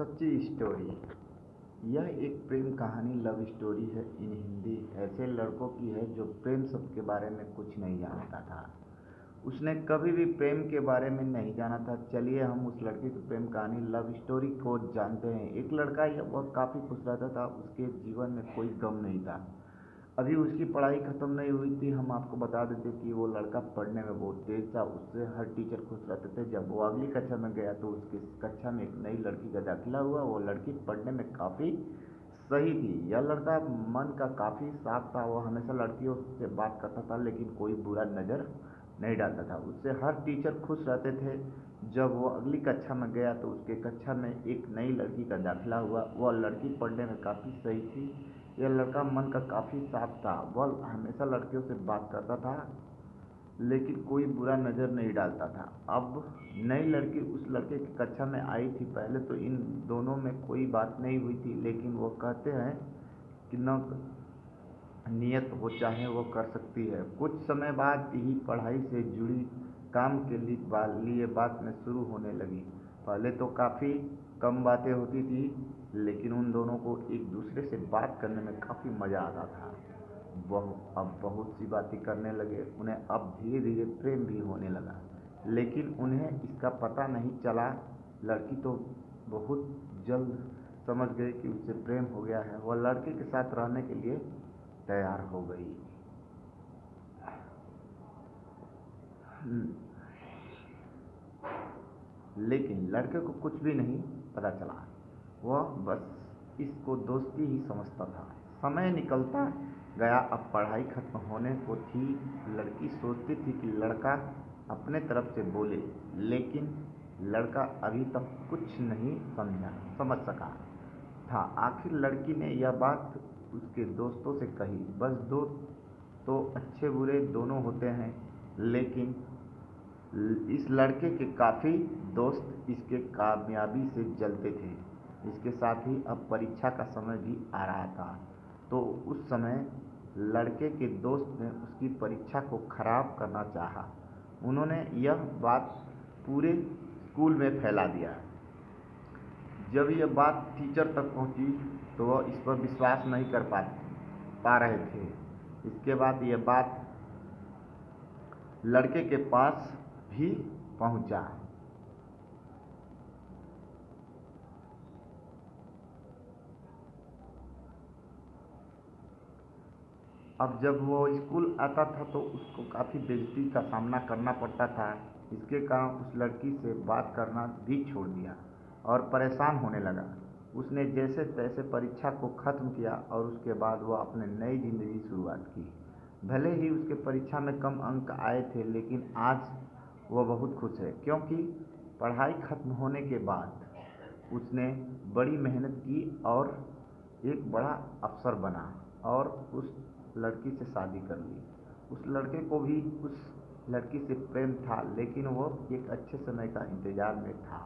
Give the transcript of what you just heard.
सच्ची स्टोरी। यह एक प्रेम कहानी लव स्टोरी है इन हिंदी। ऐसे लड़कों की है जो प्रेम शब्द के बारे में कुछ नहीं जानता था। उसने कभी भी प्रेम के बारे में नहीं जाना था। चलिए हम उस लड़के की प्रेम कहानी लव स्टोरी को जानते हैं। एक लड़का यह बहुत काफ़ी खुश रहता था। उसके जीवन में कोई गम नहीं था। अभी उसकी पढ़ाई ख़त्म नहीं हुई थी। हम आपको बता देते कि वो लड़का पढ़ने में बहुत तेज़ था। उससे हर टीचर खुश रहते थे। जब वो अगली कक्षा में गया तो उसकी कक्षा में एक नई लड़की का दाखिला हुआ। वो लड़की पढ़ने में काफ़ी सही थी। यह लड़का मन का काफ़ी साफ था। वो हमेशा लड़कियों से बात करता था लेकिन कोई बुरा नज़र नहीं डालता था। उससे हर टीचर खुश रहते थे। जब वो अगली कक्षा में गया तो उसके कक्षा में एक नई लड़की का दाखिला हुआ। वह लड़की पढ़ने में काफ़ी सही थी। यह लड़का मन का काफ़ी साफ था। वह हमेशा लड़कियों से बात करता था लेकिन कोई बुरा नज़र नहीं डालता था। अब नई लड़की उस लड़के की कक्षा में आई थी। पहले तो इन दोनों में कोई बात नहीं हुई थी लेकिन वो कहते हैं कि न नियत हो चाहे वो कर सकती है। कुछ समय बाद ही पढ़ाई से जुड़ी काम के लिए बात में शुरू होने लगी। पहले तो काफ़ी कम बातें होती थी लेकिन उन दोनों को एक दूसरे से बात करने में काफ़ी मज़ा आता था। वह अब बहुत सी बातें करने लगे। उन्हें अब धीरे धीरे प्रेम भी होने लगा लेकिन उन्हें इसका पता नहीं चला। लड़की तो बहुत जल्द समझ गई कि उससे प्रेम हो गया है। वह लड़के के साथ रहने के लिए तैयार हो गई। लेकिन लड़के को कुछ भी नहीं पता चला। वह बस इसको दोस्ती ही समझता था। समय निकलता गया। अब पढ़ाई खत्म होने को थी। लड़की सोचती थी कि लड़का अपने तरफ से बोले लेकिन लड़का अभी तक कुछ नहीं समझ सका था। आखिर लड़की ने यह बात उसके दोस्तों से कही। बस दोस्त तो अच्छे बुरे दोनों होते हैं लेकिन इस लड़के के काफ़ी दोस्त इसके कामयाबी से जलते थे। इसके साथ ही अब परीक्षा का समय भी आ रहा था तो उस समय लड़के के दोस्त ने उसकी परीक्षा को ख़राब करना चाहा। उन्होंने यह बात पूरे स्कूल में फैला दिया। जब यह बात टीचर तक पहुंची तो वह इस पर विश्वास नहीं कर पा रहे थे। इसके बाद यह बात लड़के के पास भी पहुंचा। अब जब वो स्कूल आता था तो उसको काफ़ी बेइज्जती का सामना करना पड़ता था। इसके कारण उस लड़की से बात करना भी छोड़ दिया और परेशान होने लगा। उसने जैसे तैसे परीक्षा को ख़त्म किया और उसके बाद वह अपने नई ज़िंदगी की शुरुआत की। भले ही उसके परीक्षा में कम अंक आए थे लेकिन आज वह बहुत खुश है क्योंकि पढ़ाई खत्म होने के बाद उसने बड़ी मेहनत की और एक बड़ा अफसर बना और उस लड़की से शादी कर ली। उस लड़के को भी उस लड़की से प्रेम था लेकिन वो एक अच्छे समय का इंतज़ार में था।